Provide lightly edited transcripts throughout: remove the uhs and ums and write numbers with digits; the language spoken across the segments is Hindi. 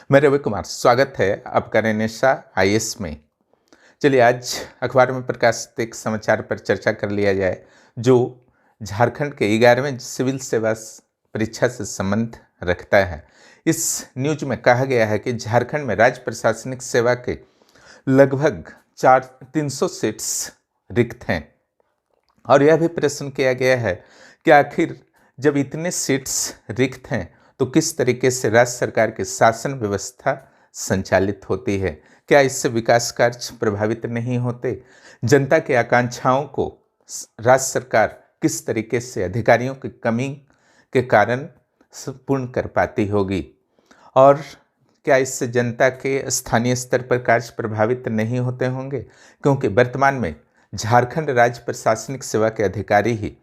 मैं रवि कुमार, स्वागत है आपका रेनेसा आईएएस में। चलिए आज अखबार में प्रकाशित एक समाचार पर चर्चा कर लिया जाए जो झारखंड के 11वें सिविल सेवा परीक्षा से संबंध रखता है। इस न्यूज में कहा गया है कि झारखंड में राज्य प्रशासनिक सेवा के लगभग 300 सीट्स रिक्त हैं और यह भी प्रश्न किया गया है कि आखिर जब इतने सीट्स रिक्त हैं तो किस तरीके से राज्य सरकार की शासन व्यवस्था संचालित होती है। क्या इससे विकास कार्य प्रभावित नहीं होते? जनता की आकांक्षाओं को राज्य सरकार किस तरीके से अधिकारियों की कमी के कारण पूर्ण कर पाती होगी और क्या इससे जनता के स्थानीय स्तर पर कार्य प्रभावित नहीं होते होंगे? क्योंकि वर्तमान में झारखंड राज्य प्रशासनिक सेवा के अधिकारी ही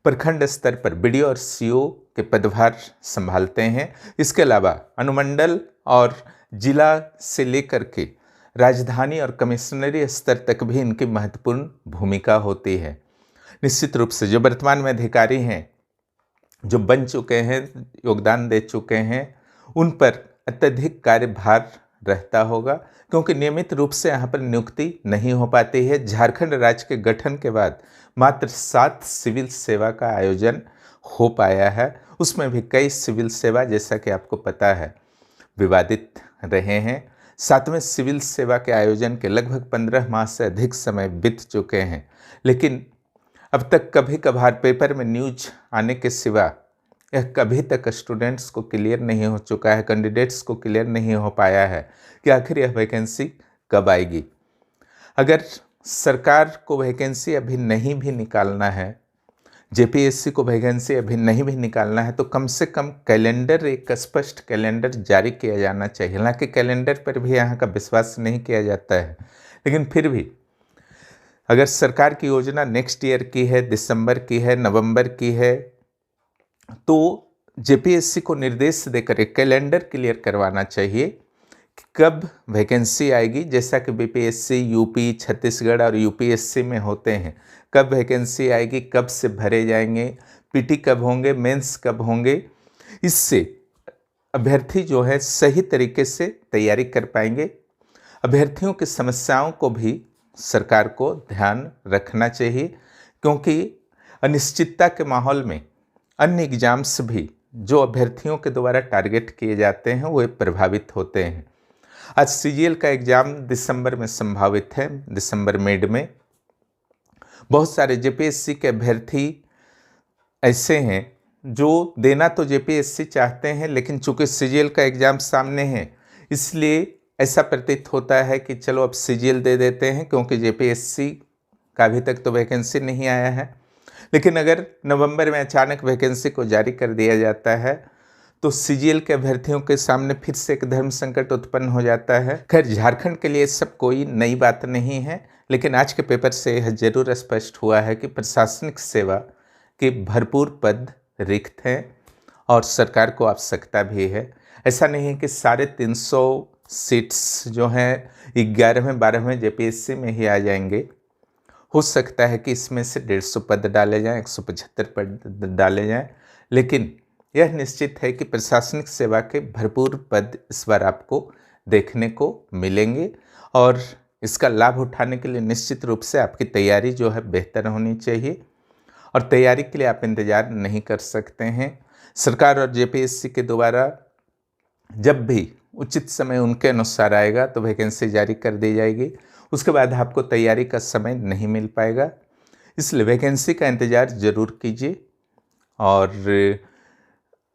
प्रखंड स्तर पर बीडीओ और सीओ के पदभार संभालते हैं। इसके अलावा अनुमंडल और जिला से लेकर के राजधानी और कमिश्नरी स्तर तक भी इनकी महत्वपूर्ण भूमिका होती है। निश्चित रूप से जो वर्तमान में अधिकारी हैं, जो बन चुके हैं, योगदान दे चुके हैं, उन पर अत्यधिक कार्यभार रहता होगा क्योंकि नियमित रूप से यहाँ पर नियुक्ति नहीं हो पाती है। झारखंड राज्य के गठन के बाद मात्र 7 सिविल सेवा का आयोजन हो पाया है। उसमें भी कई सिविल सेवा, जैसा कि आपको पता है, विवादित रहे हैं। 7वें सिविल सेवा के आयोजन के लगभग 15 माह से अधिक समय बीत चुके हैं, लेकिन अब तक कभी कभार पेपर में न्यूज आने के सिवा यह कभी तक स्टूडेंट्स को क्लियर नहीं हो चुका है, कैंडिडेट्स को क्लियर नहीं हो पाया है कि आखिर यह वैकेंसी कब आएगी। अगर सरकार को वैकेंसी अभी नहीं भी निकालना है, जेपीएससी को वैकेंसी अभी नहीं भी निकालना है, तो कम से कम कैलेंडर, एक स्पष्ट कैलेंडर जारी किया जाना चाहिए। हालांकि कैलेंडर पर भी यहाँ का विश्वास नहीं किया जाता है, लेकिन फिर भी अगर सरकार की योजना नेक्स्ट ईयर की है, दिसंबर की है, नवंबर की है, तो जेपीएससी को निर्देश देकर एक कैलेंडर क्लियर करवाना चाहिए कि कब वैकेंसी आएगी। जैसा कि बीपीएससी, यूपी, छत्तीसगढ़ और यूपीएससी में होते हैं, कब वैकेंसी आएगी, कब से भरे जाएंगे, पीटी कब होंगे, मेंस कब होंगे। इससे अभ्यर्थी जो है सही तरीके से तैयारी कर पाएंगे। अभ्यर्थियों की समस्याओं को भी सरकार को ध्यान रखना चाहिए क्योंकि अनिश्चितता के माहौल में अन्य एग्जाम्स भी जो अभ्यर्थियों के द्वारा टारगेट किए जाते हैं वो प्रभावित होते हैं। आज सीजीएल का एग्जाम दिसंबर में संभावित है, दिसंबर मिड में। बहुत सारे जेपीएससी के अभ्यर्थी ऐसे हैं जो देना तो जेपीएससी चाहते हैं, लेकिन चूंकि सीजीएल का एग्जाम सामने है इसलिए ऐसा प्रतीत होता है कि चलो अब सीजीएल दे देते हैं क्योंकि जेपीएससी का अभी तक तो वैकेंसी नहीं आया है। लेकिन अगर नवंबर में अचानक वैकेंसी को जारी कर दिया जाता है तो सीजीएल के अभ्यर्थियों के सामने फिर से एक धर्म संकट उत्पन्न हो जाता है। खैर, झारखंड के लिए सब कोई नई बात नहीं है, लेकिन आज के पेपर से यह जरूर स्पष्ट हुआ है कि प्रशासनिक सेवा के भरपूर पद रिक्त हैं और सरकार को आवश्यकता भी है। ऐसा नहीं है कि 350 सीट्स जो हैं 11वें 12वें जेपीएससी में ही आ जाएंगे। हो सकता है कि इसमें से 150 पद डाले जाएं, 175 पद डाले जाएं, लेकिन यह निश्चित है कि प्रशासनिक सेवा के भरपूर पद इस बार आपको देखने को मिलेंगे और इसका लाभ उठाने के लिए निश्चित रूप से आपकी तैयारी जो है बेहतर होनी चाहिए और तैयारी के लिए आप इंतज़ार नहीं कर सकते हैं। सरकार और जेपीएससी के द्वारा जब भी उचित समय उनके अनुसार आएगा तो वैकेंसी जारी कर दी जाएगी, उसके बाद आपको तैयारी का समय नहीं मिल पाएगा। इसलिए वैकेंसी का इंतज़ार ज़रूर कीजिए और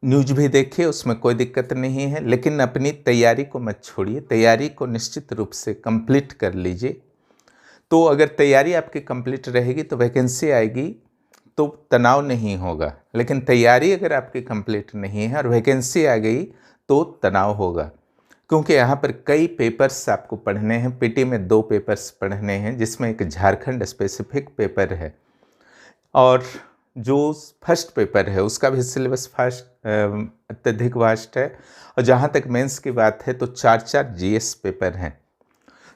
न्यूज भी देखिए, उसमें कोई दिक्कत नहीं है, लेकिन अपनी तैयारी को मत छोड़िए। तैयारी को निश्चित रूप से कंप्लीट कर लीजिए। तो अगर तैयारी आपकी कंप्लीट रहेगी तो वैकेंसी आएगी तो तनाव नहीं होगा, लेकिन तैयारी अगर आपकी कंप्लीट नहीं है और वैकेंसी आ गई तो तनाव होगा क्योंकि यहाँ पर कई पेपर्स आपको पढ़ने हैं। पीटी में 2 पेपर्स पढ़ने हैं जिसमें एक झारखंड स्पेसिफिक पेपर है और जो फर्स्ट पेपर है उसका भी सिलेबस अत्यधिक वास्ट है। और जहाँ तक मेंस की बात है तो 4 जीएस पेपर हैं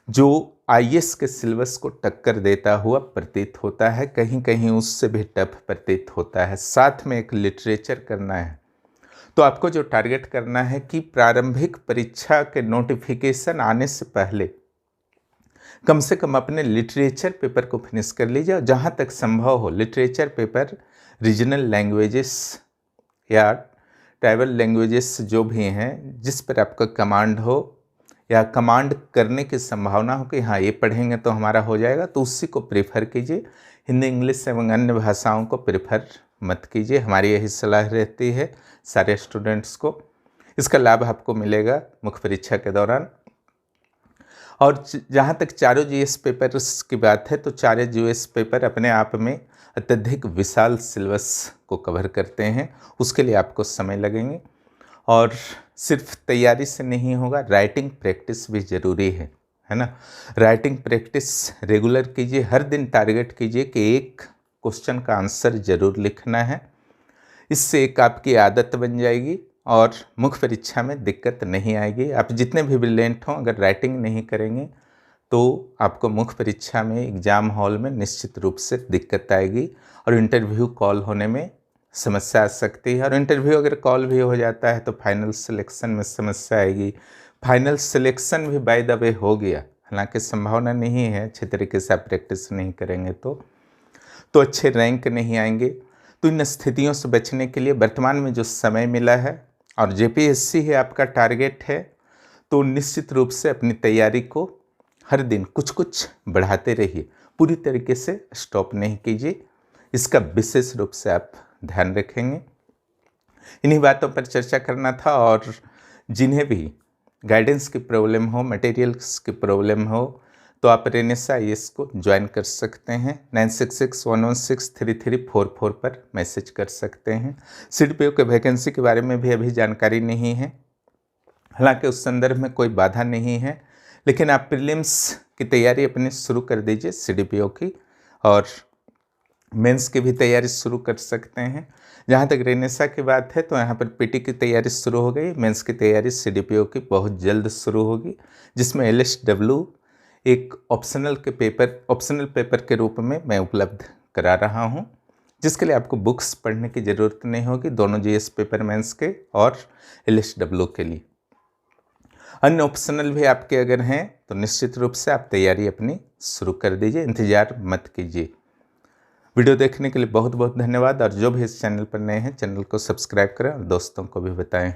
जो आईएएस के सिलेबस को टक्कर देता हुआ प्रतीत होता है, कहीं कहीं उससे भी टफ प्रतीत होता है। साथ में एक लिटरेचर करना है, तो तो आपको जो टारगेट करना है कि प्रारंभिक परीक्षा के नोटिफिकेशन आने से पहले कम से कम अपने लिटरेचर पेपर को फिनिश कर लीजिए, और जहाँ तक संभव हो लिटरेचर पेपर रीजनल लैंग्वेजेस या ट्राइबल लैंग्वेजेस जो भी हैं जिस पर आपका कमांड हो या कमांड करने की संभावना हो कि हाँ ये पढ़ेंगे तो हमारा हो जाएगा, तो उसी को प्रेफर कीजिए। हिंदी, इंग्लिश एवं अन्य भाषाओं को प्रेफर मत कीजिए। हमारी यही सलाह रहती है सारे स्टूडेंट्स को। इसका लाभ आपको मिलेगा मुख्य परीक्षा के दौरान। और जहाँ तक चारों जीएस पेपर्स की बात है, तो चारों जीएस पेपर अपने आप में अत्यधिक विशाल सिलेबस को कवर करते हैं, उसके लिए आपको समय लगेंगे। और सिर्फ तैयारी से नहीं होगा, राइटिंग प्रैक्टिस भी ज़रूरी है ना। राइटिंग प्रैक्टिस रेगुलर कीजिए, हर दिन टारगेट कीजिए कि एक क्वेश्चन का आंसर ज़रूर लिखना है। इससे एक आपकी आदत बन जाएगी और मुख्य परीक्षा में दिक्कत नहीं आएगी। आप जितने भी ब्रिलियंट हों, अगर राइटिंग नहीं करेंगे तो आपको मुख्य परीक्षा में एग्ज़ाम हॉल में निश्चित रूप से दिक्कत आएगी और इंटरव्यू कॉल होने में समस्या आ सकती है। और इंटरव्यू अगर कॉल भी हो जाता है तो फाइनल सिलेक्शन में समस्या आएगी। फाइनल सिलेक्शन भी बाय द वे हो गया, हालांकि संभावना नहीं है, अच्छे तरीके से आप प्रैक्टिस नहीं करेंगे तो अच्छे रैंक नहीं आएंगे। तो इन स्थितियों से बचने के लिए वर्तमान में जो समय मिला है और जेपीएससी है आपका टारगेट है, तो निश्चित रूप से अपनी तैयारी को हर दिन कुछ कुछ बढ़ाते रहिए, पूरी तरीके से स्टॉप नहीं कीजिए। इसका विशेष रूप से आप ध्यान रखेंगे। इन्हीं बातों पर चर्चा करना था। और जिन्हें भी गाइडेंस की प्रॉब्लम हो, मटेरियल्स की प्रॉब्लम हो, तो आप रेनेसा आईएएस को ज्वाइन कर सकते हैं। 9661163344 पर मैसेज कर सकते हैं। सीडीपीओ के वैकेंसी के बारे में भी अभी जानकारी नहीं है, हालांकि उस संदर्भ में कोई बाधा नहीं है, लेकिन आप प्रीलिम्स की तैयारी अपनी शुरू कर दीजिए सीडीपीओ की, और मेंस की भी तैयारी शुरू कर सकते हैं। जहाँ तक रेनेसा की बात है तो यहाँ पर पीटी की तैयारी शुरू हो गई, मेंस की तैयारी सीडीपीओ की बहुत जल्द शुरू होगी, जिसमें एलएसडब्ल्यू एक ऑप्शनल पेपर के रूप में मैं उपलब्ध करा रहा हूँ, जिसके लिए आपको बुक्स पढ़ने की ज़रूरत नहीं होगी, दोनों जीएस पेपर मेंस के और एलएसडब्ल्यू के लिए। अन्य ऑप्शनल भी आपके अगर हैं तो निश्चित रूप से आप तैयारी अपनी शुरू कर दीजिए, इंतज़ार मत कीजिए। वीडियो देखने के लिए बहुत बहुत धन्यवाद। और जो भी इस चैनल पर नए हैं, चैनल को सब्सक्राइब करें और दोस्तों को भी बताएं।